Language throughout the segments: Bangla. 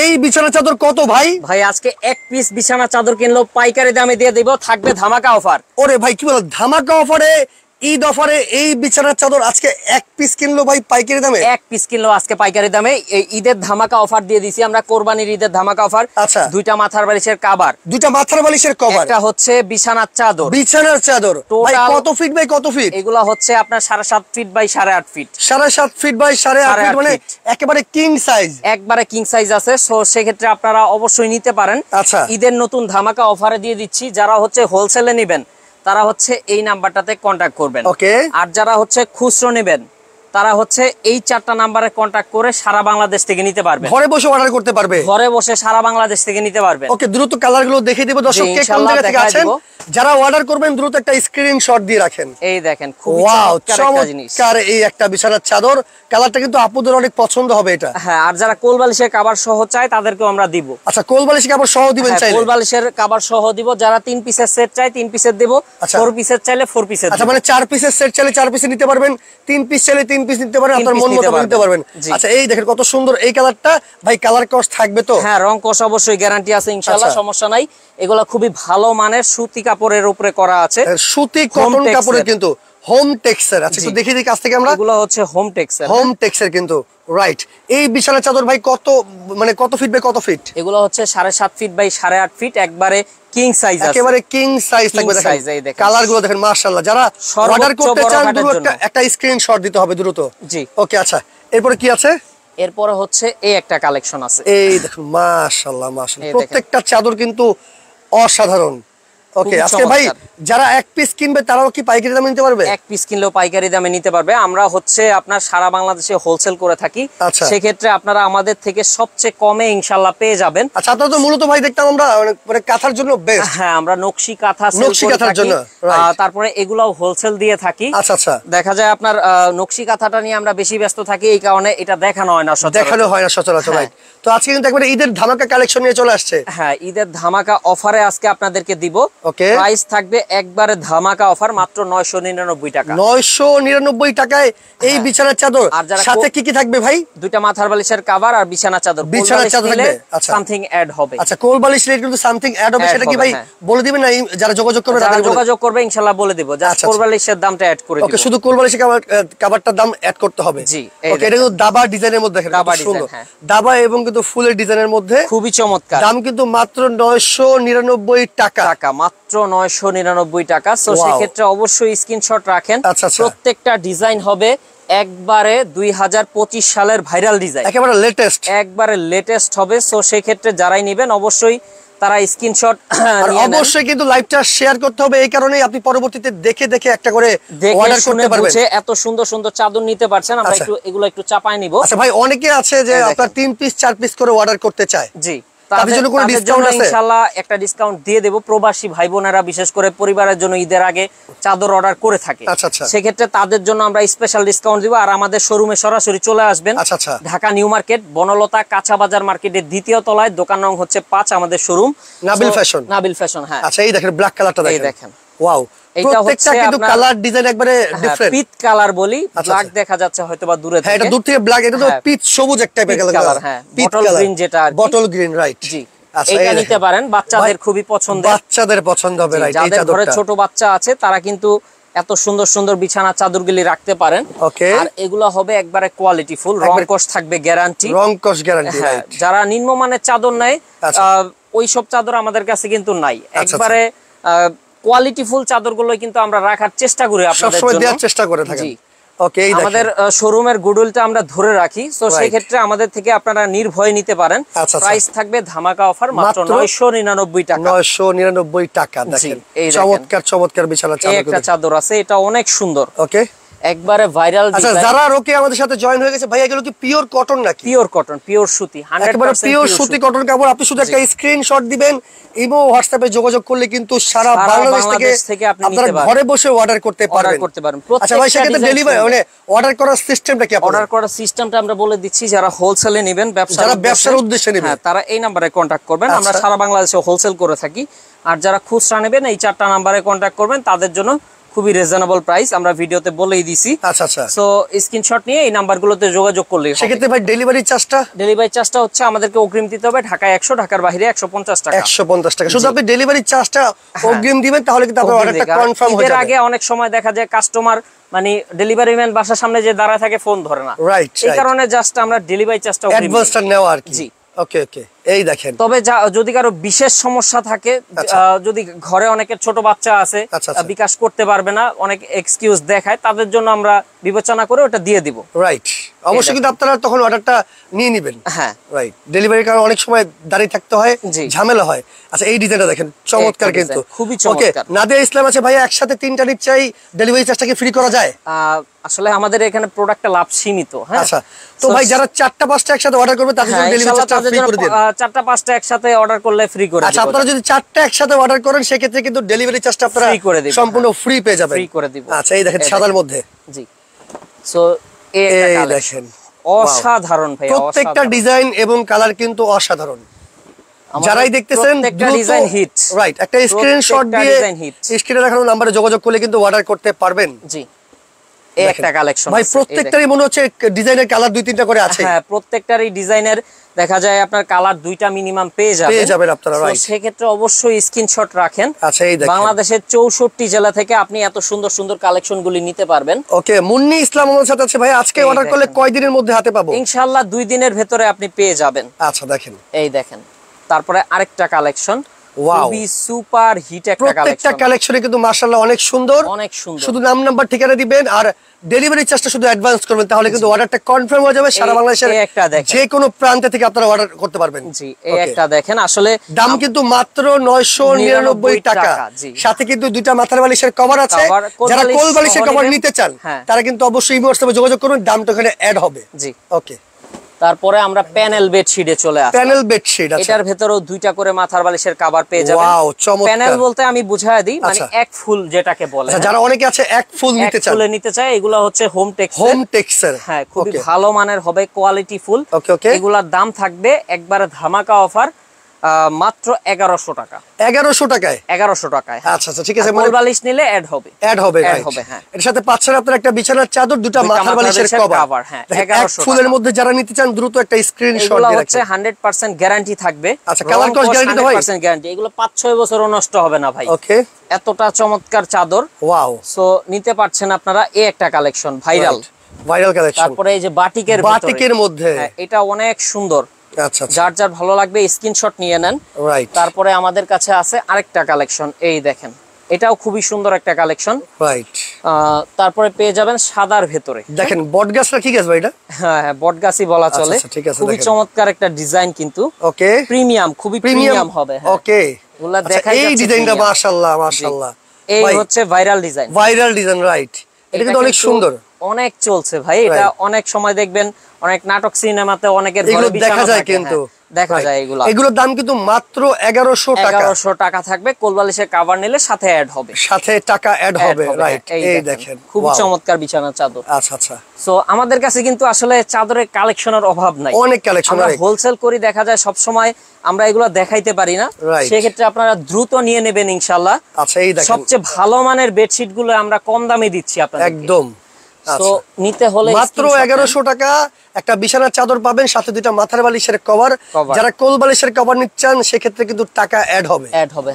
এই বিছানা চাদর কত ভাই? ভাই আজকে এক পিস বিছানা চাদর কিনলো পাইকারি দামে দিয়ে দিব, থাকবে ধামাকা অফার। ওরে ভাই কি বল, ধামাকা অফারে, ঈদ অফারে এই বিছানার চাদর আজকে এক পিস কিনলো ভাই পাইকারি দামে। এক পিস কিনলো আজকে পাইকারি দামে। এই ঈদের ধামাকা অফার দিয়ে দিছি আমরা, কোরবানির ঈদের ধামাকা অফার। আচ্ছা, দুইটা মাথার বালিশের কভার, দুইটা মাথার বালিশের কভার, একটা হচ্ছে বিছানার চাদর। বিছানার চাদর ভাই কত ফিট বাই কত ফিট? এগুলা হচ্ছে আপনার 7.5 feet by 8.5 feet. 7.5 feet by 8.5 feet, মানে একেবারে কিং সাইজ। একবারে কিং সাইজ আছে। সো সেক্ষেত্রে আপনারা অবশ্যই নিতে পারেন। আচ্ছা, ঈদের নতুন ধামাকা অফারে দিয়ে দিচ্ছি। যারা হচ্ছে হোলসেলে নেবেন তারা হচ্ছে এই নাম্বারটাতে কন্টাক্ট করবেন। ওকে। আর যারা হচ্ছে খুচরো নেবেন তারা হচ্ছে এই 4টা নাম্বারে কন্টাক্ট করে সারা বাংলাদেশ থেকে নিতে পারবে, ঘরে বসে অর্ডার করতে পারবে, ঘরে বসে সারা বাংলাদেশ থেকে নিতে পারবে। ওকে, দ্রুত কালার গুলো দেখিয়ে দিব দর্শককে কোন জায়গা থেকে আছেন। যারা অর্ডার করবেন দ্রুত একটা স্ক্রিনশট দিয়ে রাখেন। এই দেখেন খুব চমৎকার এই একটা বিছানার চাদর, কালারটা কিন্তু আপুদের অনেক পছন্দ হবে এটা। হ্যাঁ, আর যারা কোল বালিশের কভার সহ চায় তাদেরকেও আমরা দিব। আচ্ছা, কোল বালিশের কভার সহ দিবেন চাইলে? কোল বালিশের কভার সহ দিব। যারা 3 পিসের সেট চায় 3 পিসের দেব, 4 পিসের চাইলে 4 পিসের। আচ্ছা, মানে 4 পিসের সেট চাইলে 4 পিস নিতে পারবেন, 3 পিস চাইলে 3 পিস নিতে পারবেন, আপনার মন মতো নিতে পারবেন। আচ্ছা, এই দেখেন কত সুন্দর এই কালারটা ভাই, কালার কস থাকবে তো? হ্যাঁ, রং কস অবশ্যই গ্যারান্টি আছে ইনশাআল্লাহ, সমস্যা নাই। এগুলা খুবই ভালো মানের সুতি কাপড়ের উপরে করা আছে, সুতি কটন কাপড়ের কিন্তু হোম টেক্সচার। আচ্ছা, একটু দেখি কাছ থেকে আমরা। এগুলো হচ্ছে হোম টেক্সচার, হোম টেক্সচার কিন্তু রাইট। এই বিছানা চাদর ভাই কত, মানে কত ফিট বাই কত ফিট? এগুলো হচ্ছে 7.5 ফিট বাই 8.5 ফিট, একবারে কিং সাইজ আছে, একেবারে কিং সাইজ থাকবে। দেখেন কালার গুলো দেখেন, মাশাআল্লাহ। যারা অর্ডার করতে চান দ্রুত একটা স্ক্রিনশট দিতে হবে দ্রুত। জি, ওকে। আচ্ছা, এরপরে কি আছে? এরপরে হচ্ছে এই একটা কালেকশন আছে, এই দেখুন মাশাআল্লাহ মাশাআল্লাহ, প্রত্যেকটা চাদর কিন্তু অসাধারণ। ওকে, আজকে ভাই যারা এক পিস কিনবে তারাও কি পাইকারি দামে নিতে পারবে? এক পিস কিনলেও পাইকারি দামে নিতে পারবে। আমরা হচ্ছে আপনার সারা বাংলাদেশে হোলসেল করে থাকি, সেক্ষেত্রে আপনারা আমাদের থেকে সবচেয়ে কমে ইনশাআল্লাহ পেয়ে যাবেন। আচ্ছা, আপনারা তো মূলত ভাই দেখতাম আমরা মানে কাঁথার জন্য বেস্ট। হ্যাঁ, আমরা নকশি কাঁথা সেল করে থাকি, তারপরে এগুলাও হোলসেল দিয়ে থাকি। আচ্ছা আচ্ছা, দেখা যায় আপনার নকশি কাঁথাটা নিয়ে আমরা বেশি ব্যস্ত থাকি, এই কারণে এটা দেখানো হয় না সচরাচর। রাইট, তো আজকে কিন্তু একবারে ঈদের ধামাকা কালেকশন নিয়ে চলে আসছে। হ্যাঁ, ঈদের ধামাকা অফারে আজকে আপনাদেরকে দিব। ওকে, প্রাইস থাকবে একবারে ধামাকা অফার, মাত্র 999 টাকা। 999 টাকায় এই বিছানার চাদর। সাথে কি কি থাকবে ভাই? দুইটা মাথার বালিশের কভার আর বিছানা চাদর। বিছানার চাদর থাকবে, আচ্ছা, সামথিং অ্যাড হবে। আচ্ছা, কোল বালিশ রেট কিন্তু সামথিং অ্যাড হবে, সেটা কি ভাই বলে দিবেন না? যারা যোগাযোগ করবে তাদের যোগাযোগ করবে ইনশাআল্লাহ বলে দেব। জাস্ট কোল বালিশের দামটা অ্যাড করে দিব। ওকে, শুধু কোল বালিশের কভারটার দাম অ্যাড করতে হবে। জি, ওকে, এটা কিন্তু দাবা ডিজাইনের মধ্যে দেখেন, দাবা ডিজাইন, হ্যাঁ, দাবা এবং কিন্তু ফুলের ডিজাইনের মধ্যে খুবই চমৎকার। দাম কিন্তু মাত্র 999 টাকা, মাত্র 999 টাকা। সো সেক্ষেত্রে অবশ্যই স্ক্রিনশট রাখেন। প্রত্যেকটা ডিজাইন হবে একবারে 2025 সালের ভাইরাল ডিজাইন, একেবারে লেটেস্ট, একবারে লেটেস্ট হবে। সো সেক্ষেত্রে যারাই নেবেন অবশ্যই তারা স্ক্রিনশট আর অবশ্যই কিন্তু লাইভটা শেয়ার করতে হবে, এই কারণেই আপনি পরবর্তীতে দেখে দেখে একটা করে অর্ডার করতে পারবেন। এত সুন্দর সুন্দর চাদর নিতে পারছেন, আমরা এগুলো একটু চাপায় নিব। আচ্ছা ভাই, অনেকে আছে যে আপনার 3 পিস 4 পিস করে অর্ডার করতে চায়। জি, তাদের জন্য কোনো ডিসকাউন্ট আছে? ইনশাআল্লাহ একটা ডিসকাউন্ট দিয়ে দেব। প্রবাসী ভাই বোনেরা বিশেষ করে পরিবারের জন্য ঈদের আগে চাদর অর্ডার করে থাকে, সেক্ষেত্রে তাদের জন্য আমরা স্পেশাল ডিসকাউন্ট দিব। আর আমাদের শোরুমে সরাসরি চলে আসবেন, ঢাকা নিউ মার্কেট বনলতা কাঁচা বাজার মার্কেটের 2য় তলায়, দোকান নং হচ্ছে 5, আমাদের showroom Nabil fashion. Nabil fashion, হ্যাঁ। আচ্ছা, এই দেখেন ব্ল্যাক কালারটা দেখেন, ওয়াও, এটা হচ্ছে কিন্তু কালার ডিজাইন একবারে ডিফারেন্ট, পিচ কালার বলি। ব্ল্যাক দেখা যাচ্ছে হয়তোবা দূরে থেকে, হ্যাঁ, এটা দূর থেকে ব্ল্যাক, এটা তো পিচ সবুজ এক টাইপের কালার, হ্যাঁ, বটল গ্রিন, যেটা বটল গ্রিন, রাইট। জি, এটা নিতে পারেন, বাচ্চাদের খুবই পছন্দ, বাচ্চাদের পছন্দ হবে, রাইট। যাদের ঘরে ছোট বাচ্চা আছে তারা কিন্তু এত সুন্দর সুন্দর বিছানা চাদরগুলি রাখতে পারেন। ওকে, আর এগুলো হবে একবারে কোয়ালিটি ফুল, রং কস থাকবে গ্যারান্টি, রং কস গ্যারান্টি। যারা নিম্নমানের চাদর নেয় ওই সব চাদর আমাদের কাছে কিন্তু নাই, একবারে কোয়ালিটি ফুল চাদরগুলো কিন্তু আমরা রাখার চেষ্টা করি, আপনাদের জন্য দেওয়ার চেষ্টা করে থাকি। ওকে, আমাদের শোরুমের গুডউইলটা আমরা ধরে রাখি, তো সেই ক্ষেত্রে আমাদের থেকে আপনারা নির্ভয়ে নিতে পারেন। প্রাইস থাকবে ধামাকা অফার, মাত্র 999 টাকা। 999 টাকা। দেখেন চমৎকার চমৎকার বিছানা চাদর, একটা চাদর আছে, এটা অনেক সুন্দর। ওকে, একবারে ভাইরাল। আচ্ছা, যারা রোকে আমাদের সাথে জয়েন হয়ে গেছে ভাই, এগুলো কি পিওর কটন নাকি? পিওর কটন, পিওর সুতি, 100% পিওর সুতি কটন কাপড়। আপনি শুধু একটা স্ক্রিনশট দিবেন, ইমো হোয়াটসঅ্যাপে যোগাযোগ করলে কিন্তু সারা বাংলাদেশ থেকে আপনারা ঘরে বসে অর্ডার করতে পারবেন। আচ্ছা ভাই, সেক্ষেত্রে ডেলিভারি মানে অর্ডার করার সিস্টেমটা কি? অর্ডার করার সিস্টেমটা আমরা বলে দিচ্ছি। যারা হোলসেলে নেবেন, ব্যবসার উদ্দেশ্যে নেবেন, তারা এই নম্বরে কন্টাক্ট করবেন। আমরা সারা বাংলাদেশে হোলসেল করে থাকি। আর যারা খুচরা নেবেন এই 4টা নম্বরে কন্টাক্ট করবেন, তাদের জন্য খুবই রিজনেবল প্রাইস, আমরা ভিডিওতে বলেই দিছি। আচ্ছা আচ্ছা। সো স্ক্রিনশট নিয়ে এই নাম্বারগুলোতে যোগাযোগ করলে হবে। সেক্ষেত্রে ভাই ডেলিভারি চার্জটা হচ্ছে আমাদেরকে অগ্রিম দিতে হবে, ঢাকায় 100, ঢাকার বাইরে 150 টাকা। 150 টাকা শুধু আপনি ডেলিভারি চার্জটা অগ্রিম দিবেন, তাহলে কিন্তু আপনার অর্ডারটা কনফার্ম হয়ে যাবে। এর আগে অনেক সময় দেখা যায় কাস্টমার মানে ডেলিভারি ম্যান বাসার সামনে যে দাঁড়ায় থাকে, ফোন ধরে না, রাইট, এই কারণে জাস্ট আমরা ডেলিভারি চার্জটা অ্যাডভান্সটা নেওয়া আর কি। জি ওকে ওকে, এই দেখেন। তবে যদি কারো বিশেষ সমস্যা থাকে, যদি ঘরে অনেকের ছোট বাচ্চা আছে, বিকাশ করতে পারবে না, অনেক এক্সকিউজ দেখায়, তাদের জন্য আমরা বিবেচনা করে ওটা দিয়ে দিব। রাইট, অবশ্যই কিন্তু আপনারা তখন অর্ডারটা নিয়ে নেবেন। হ্যাঁ রাইট, ডেলিভারি কারণ অনেক সময় দাঁড়িয়ে থাকতে হয়, ঝামেলা হয়। আচ্ছা, এই ডিজাইনটা দেখেন, চমৎকার কিন্তু, খুবই চমৎকার। নাদিয়া ইসলাম আছে ভাই, একসাথে 3টা নিচ্ছাই ডেলিভারি চার্জটা কি ফ্রি করা যায়? আসলে আমাদের এখানে প্রোডাক্টটা লাভ সীমিত। হ্যাঁ, আচ্ছা, তো ভাই যারা 4টা 5টা একসাথে অর্ডার করবে তাদের জন্য ডেলিভারি চার্জটা ফ্রি করে দেন। 4টা 5টা একসাথে অর্ডার করলে ফ্রি করে দিব। আচ্ছা, আপনারা যদি 4টা একসাথে অর্ডার করেন সেক্ষেত্রে কিন্তু ডেলিভারি চার্জটা আপনারা সম্পূর্ণ ফ্রি পেয়ে যাবেন। ফ্রি করে দিব। আচ্ছা, এই দেখেন সাদার মধ্যে। জি, সো এই দেখেন, অসাধারণ ভাই, প্রত্যেকটা ডিজাইন এবং কালার কিন্তু অসাধারণ। যারাই দেখতেছেন প্রত্যেকটা ডিজাইন হিট। রাইট, একটা স্ক্রিনশট দিয়ে স্ক্রিনে দেখানো নম্বরে যোগাযোগ করলে কিন্তু অর্ডার করতে পারবেন। জি, এই একটা কালেকশন ভাই, প্রত্যেকটারই মনে হচ্ছে ডিজাইনের কালার 2-3টা করে আছে। হ্যাঁ, প্রত্যেকটারই ডিজাইনের দেখা যায় আপনার কালার 2টা মিনিমাম পেয়ে যাবেন আপনারা। রাইট, সেই ক্ষেত্রে অবশ্যই স্ক্রিনশট রাখেন। আচ্ছা, এই দেখেন, বাংলাদেশের 64 জেলা থেকে আপনি এত সুন্দর সুন্দর কালেকশনগুলি নিতে পারবেন। ওকে, মুন্নি ইসলাম আমার সাথে আছে ভাই। আজকে অর্ডার করলে কয় দিনের মধ্যে হাতে পাবো? ইনশাআল্লাহ 2 দিনের ভেতরে আপনি পেয়ে যাবেন। আচ্ছা, দেখেন, এই দেখেন, তারপরে আরেকটা কালেকশন, খুবই সুপার হিট একটা কালেকশন। প্রত্যেকটা কালেকশনে কিন্তু মাশাআল্লাহ অনেক সুন্দর, অনেক সুন্দর। শুধু নাম নাম্বার ঠিকানা দিবেন আর ডেলিভারি চার্জটা শুধু অ্যাডভান্স করবেন, তাহলে কিন্তু অর্ডারটা কনফার্ম হয়ে যাবে। সারা বাংলাদেশের যে কোনো প্রান্ত থেকে আপনারা অর্ডার করতে পারবেন। জি, এই একটা দেখেন, আসলে দাম কিন্তু মাত্র 999 টাকা। সাথে কিন্তু 2টা মাথার বালিশের কভার আছে। যারা কোল বালিশের কভার নিতে চান তারা কিন্তু অবশ্যই হোয়াটসঅ্যাপে যোগাযোগ করুন, দামটা ওখানে অ্যাড হবে। জি, ওকে। তারপরে আমরা প্যানেল বেডশিটে চলে আসি। প্যানেল বেডশিট, আচ্ছা, এটার ভেতরেও 2টা করে মাথার বালিশের কভার পেয়ে যাবেন। ওয়াও, চমৎকার। প্যানেল বলতে আমি বুঝায় দিই, মানে এক ফুল যেটাকে বলে। আচ্ছা, যারা অনেকে আছে এক ফুল নিতে চায়, ফুলে নিতে চায়, এগুলো হচ্ছে হোম টেক্সচার। হ্যাঁ, খুবই ভালো মানের হবে, কোয়ালিটি ফুল। এগুলার দাম থাকবে একবারে ধামাকা অফার, মাত্র 1100 টাকা। 1100 টাকায়? 1100 টাকায়। আচ্ছা আচ্ছা, ঠিক আছে। কোল বালিশ নিলে অ্যাড হবে। হ্যাঁ, এর সাথে পাচ্ছেন আপনারা একটা বিছানার চাদর, 2টা মাথার বালিশের কভার। হ্যাঁ, 1100 ফুলের মধ্যে যারা নিতে চান দ্রুত একটা স্ক্রিনশট দিয়ে রাখুন। এগুলো হচ্ছে 100% গ্যারান্টি থাকবে। আচ্ছা, কালার কস গ্যারান্টি তো ভাই? 100% গ্যারান্টি। এগুলো 5-6 বছরও নষ্ট হবে না ভাই। ওকে, এতটা চমৎকার চাদর। ওয়াও। সো নিতে পারছেন আপনারা। এই একটা কালেকশন ভাইরাল কালেকশন। তারপরে এই যে বাটিকের মধ্যে, হ্যাঁ, এটা অনেক সুন্দর। আচ্ছা, যার যার ভালো লাগবে স্ক্রিনশট নিয়ে নেন। রাইট। তারপরে আমাদের কাছে আছে আরেকটা কালেকশন, এই দেখেন, এটাও খুবই সুন্দর একটা কালেকশন। রাইট। তারপরে পেয়ে যাবেন সাদার ভেতরে। দেখেন, বটগাছটা কি গাছ ভাই এটা? হ্যাঁ হ্যাঁ, বটগাছই বলা চলে। খুবই চমৎকার একটা ডিজাইন কিন্তু। ওকে, প্রিমিয়াম, খুবই প্রিমিয়াম হবে। ওকে, এগুলা দেখাই যাচ্ছে। এই ডিজাইনটা মাশাআল্লাহ মাশাআল্লাহ, এই হচ্ছে ভাইরাল ডিজাইন। রাইট। এটা কিন্তু অনেক সুন্দর, অনেক চলছে ভাই। এটা অনেক সময় দেখবেন অনেক নাটক সিনেমাতে অনেকের ঘরে দেখা যায়, কিন্তু দেখা যায় এগুলো। এগুলোর দাম কিন্তু মাত্র 1100 টাকা। 1100 টাকা থাকবে। কোল বালিশের কভার নিলে সাথে অ্যাড হবে। সাথে টাকা অ্যাড হবে। রাইট, এই দেখেন, খুব চমৎকার বিছানার চাদর। আচ্ছা আচ্ছা। সো আমাদের কাছে কিন্তু আসলে চাদরের কালেকশনের অভাব নাই, অনেক কালেকশন। আমরা হোলসেল করি, দেখা যায় সব সময় আমরা এগুলো দেখাইতে পারি না। সেই ক্ষেত্রে আপনারা দ্রুত নিয়ে নেবেন ইনশাআল্লাহ। আচ্ছা, এই দেখেন, সবচেয়ে ভালো মানের বেডশিট গুলো আমরা কম দামে দিচ্ছি আপনাদের একদম। তো নিতে হলে মাত্র 1100 টাকা একটা বিছানার চাদর পাবেন, সাথে 2টা মাথার বালিশের কভার। যারা কোল বালিশের কভার নিচ্ছেন সেক্ষেত্রে কিন্তু টাকা অ্যাড হবে।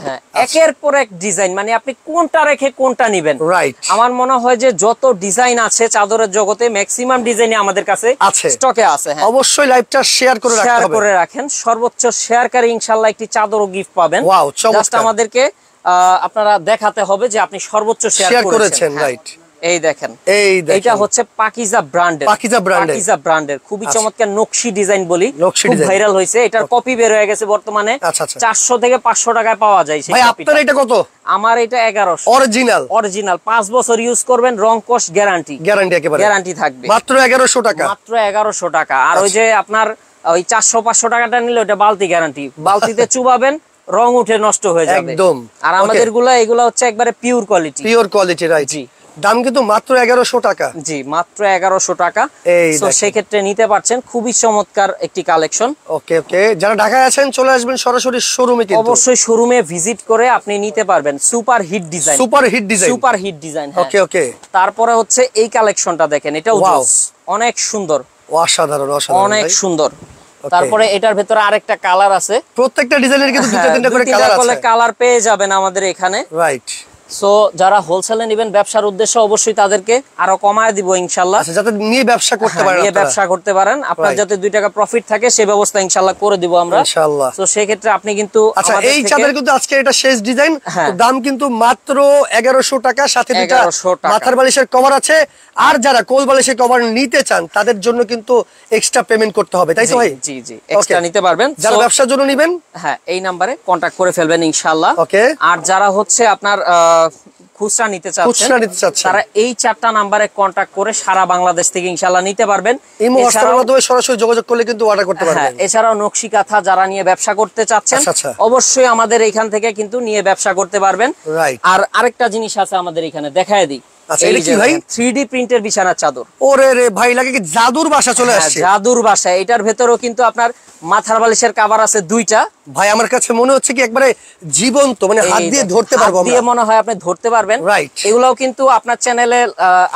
হ্যাঁ, একের পর এক ডিজাইন, মানে আপনি কোনটা রেখে কোনটা নেবেন। রাইট। আমার মনে হয় যে যত ডিজাইন আছে চাদরের জগতে, ম্যাক্সিমাম ডিজাইনই আমাদের কাছে স্টকে আছে। হ্যাঁ, অবশ্যই লাইভটা শেয়ার করে রাখেন। সর্বোচ্চ শেয়ারকারী ইনশাআল্লাহ একটি চাদরও গিফট পাবেন। ওয়াও, জাস্ট আমাদেরকে আপনারা দেখাতে হবে যে আপনি সর্বোচ্চ শেয়ার করেছেন। রাইট, এই দেখেন, এটা হচ্ছে পাকিজা ব্র্যান্ডের খুবই চমৎকার নকশি ডিজাইন বলি, খুব ভাইরাল হয়েছে। এটার কপি বের হয়ে গেছে বর্তমানে। 400 থেকে 500 টাকায় পাওয়া যায়। ভাই, আপনার এটা কত? আমার এটা 1100। অরিজিনাল 5 বছর ইউজ করবেন, রং কোশ গ্যারান্টি থাকবে। মাত্র 1100 টাকা। মাত্র 1100 টাকা। আর ওই যে আপনার ওই 400-500 টাকাটা নিলে ওটা বালতি গ্যারান্টি। বালতিতে চুবাবেন, রং উঠে নষ্ট হয়ে যাবে একদম। আর আমাদের এগুলো হচ্ছে একবারে পিওর কোয়ালিটি। রাইট। দাম কিন্তু মাত্র 1100 টাকা। জি, মাত্র 1100 টাকা। তো সেই ক্ষেত্রে নিতে পারছেন, খুবই চমৎকার একটি কালেকশন। ওকে ওকে, যারা ঢাকায় আছেন চলে আসবেন সরাসরি শোরুমে, কিন্তু অবশ্যই শোরুমে ভিজিট করে আপনি নিতে পারবেন। Super hit design, super hit design, super hit design. Okay okay. তারপরে হচ্ছে এই কালেকশনটা দেখেন, এটাও অনেক সুন্দর, অসাধারণ অসাধারণ, অনেক সুন্দর। তারপরে এটার ভেতরে আরেকটা কালার আছে, প্রত্যেকটা ডিজাইনের কিন্তু দুটো তিনটা করে কালার আছে, কালার পেয়ে যাবেন আমাদের এখানে, রাইট। সো যারা হোলসেলে নেবেন ব্যবসার উদ্দেশ্যে, অবশ্যই তাদেরকে আরো কমায় দিব ইনশাআল্লাহ। আচ্ছা, যাতে নিয়ে ব্যবসা করতে পারেন, নিয়ে ব্যবসা করতে পারেন, আপনার যাতে 2 টাকা প্রফিট থাকে সেই ব্যবস্থা ইনশাআল্লাহ করে দিব আমরা ইনশাআল্লাহ। তো সেই ক্ষেত্রে আপনি কিন্তু আচ্ছা, এই চাদর কিন্তু আজকে এটা শেষ ডিজাইন, দাম কিন্তু মাত্র 1100 টাকা, সাথে দুটো মাথার বালিশের কভার আছে। আর যারা কোল বালিশের কভার নিতে চান তাদের জন্য কিন্তু এক্সট্রা পেমেন্ট করতে হবে, তাই তো ভাই? জি জি, এক্সট্রা নিতে পারবেন। যারা ব্যবসার জন্য নেবেন, হ্যাঁ, এই নম্বরে কন্টাক্ট করে ফেলবেন ইনশাআল্লাহ। ওকে। আর যারা হচ্ছে আপনার খুচরা নিতে চাচ্ছেন, তারা এই 4টা নম্বরে কন্টাক্ট করে সারা বাংলাদেশ থেকে ইনশাআল্লাহ নিতে পারবেন। ইমো হোয়াটসঅ্যাপের মাধ্যমে সরাসরি যোগাযোগ করলে কিন্তু অর্ডার করতে পারবেন। এছাড়াও নকশি কাঁথা যারা নিয়ে ব্যবসা করতে চাচ্ছেন, অবশ্যই আমাদের এখান থেকে কিন্তু নিয়ে ব্যবসা করতে পারবেন। আর আরেকটা জিনিস আছে আমাদের এখানে, দেখায় দিই। আচ্ছা, এটা কি ভাই? 3D প্রিন্টের বিছানার চাদর। ওরে রে ভাই, লাগে কি জাদুর বাসা চলে আসছে। জাদুর বাসা। এটার ভেতরেও কিন্তু আপনার মাথার বালিশের কভার আছে 2টা। ভাই আমার কাছে মনে হচ্ছে কি একবারে জীবন্ত, মানে হাত দিয়ে ধরতে পারবো আমরা। হাত দিয়ে মনে হয় আপনি ধরতে পারবেন, রাইট। এগুলাও কিন্তু আপনার চ্যানেলে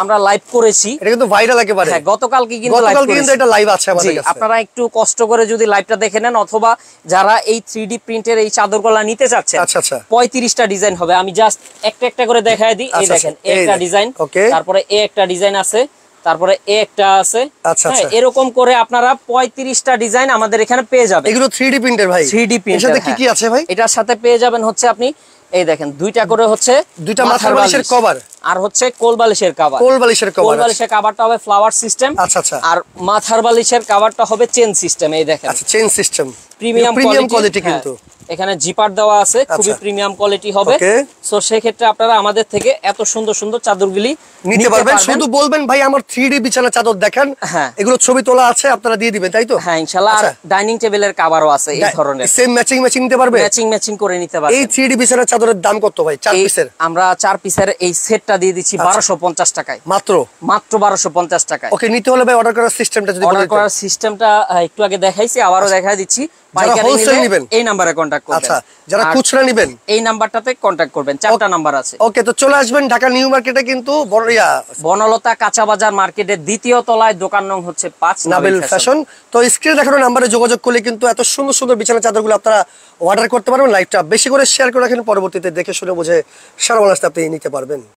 আমরা লাইভ করেছি, এটা কিন্তু ভাইরাল একেবারে। হ্যাঁ, গতকালকে কিন্তু এটা লাইভ আছে আমাদের কাছে। আপনারা একটু কষ্ট করে যদি লাইভটা দেখে নেন, অথবা যারা এই 3D প্রিন্টের এই চাদরগুলো নিতে চাচ্ছেন, আচ্ছা আচ্ছা, 35টা ডিজাইন হবে। আমি জাস্ট একটা একটা করে দেখায় দিই। এই দেখেন, একটা ডিজাইন, তারপরে একটা ডিজাইন আছে, তারপরে একটা আছে। আচ্ছা আচ্ছা, এরকম করে আপনারা 35টা ডিজাইন আমাদের এখানে পেয়ে যাবেন। এগুলো 3D প্রিন্টের ভাই। 3D প্রিন্টের। এর সাথে কি কি আছে ভাই? এটার সাথে পেয়ে যাবেন হচ্ছে আপনি এই দেখেন 2টা করে হচ্ছে 2টা মাথার বালিশের কভার, আর হচ্ছে কোল বালিশের কভার। কোল বালিশের কভার, কোল বালিশের কভারটা হবে ফ্লাওয়ার সিস্টেম। আচ্ছা আচ্ছা। আর মাথার বালিশের কভারটা হবে চেন সিস্টেম। এই দেখেন, আচ্ছা, চেন সিস্টেম, প্রিমিয়াম কোয়ালিটি কিন্তু। এখানে জিপার দেওয়া আছে, খুবই প্রিমিয়াম কোয়ালিটি হবে। সো সেই ক্ষেত্রে আপনারা আমাদের থেকে এত সুন্দর সুন্দর চাদরগুলি নিতে পারবেন। শুধু বলবেন ভাই আমার 3D বিছানা চাদর দেখান, এগুলো ছবি তোলা আছে, আপনারা দিয়ে দিবেন, তাই তো? হ্যাঁ ইনশাআল্লাহ। আর ডাইনিং টেবিলের কভারও আছে এই ধরনের, সেম ম্যাচিং নিতে পারবে, ম্যাচিং করে নিতে পারবেন। এই 3D বিছানা চাদরের দাম কত ভাই? 4 পিসের আমরা 4 পিসের এই সেটটা দিয়ে দিচ্ছি 1250 টাকায়, মাত্র 1250 টাকায়। ওকে, নিতে হলে ভাই অর্ডার করার সিস্টেমটা যদি অর্ডার করার সিস্টেমটা একটু আগে দেখাইছি, আবারও দেখাই দিচ্ছি। পাইকারি নিবেন এই নম্বরে কন্টাক্ট করবেন। আচ্ছা, যারা খুচরা নেবেন এই নাম্বারটাতে কন্টাক্ট করবেন। 4টা নাম্বার আছে। ওকে, তো চলে আসবেন ঢাকা নিউ মার্কেটে, কিন্তু বনলতা কাঁচা বাজার মার্কেটের 2য় তলায়, দোকান নং হচ্ছে 5, নাবিল ফ্যাশন। তো স্ক্রিনে দেখানো নাম্বারে যোগাযোগ করলে কিন্তু এত সুন্দর সুন্দর বিছানা চাদরগুলো আপনারা অর্ডার করতে পারবেন। লাইভটা বেশি করে শেয়ার করে রাখেন, পরবর্তীতে দেখে শুনে বুঝে সারা বাংলাদেশে আপনি নিতে পারবেন।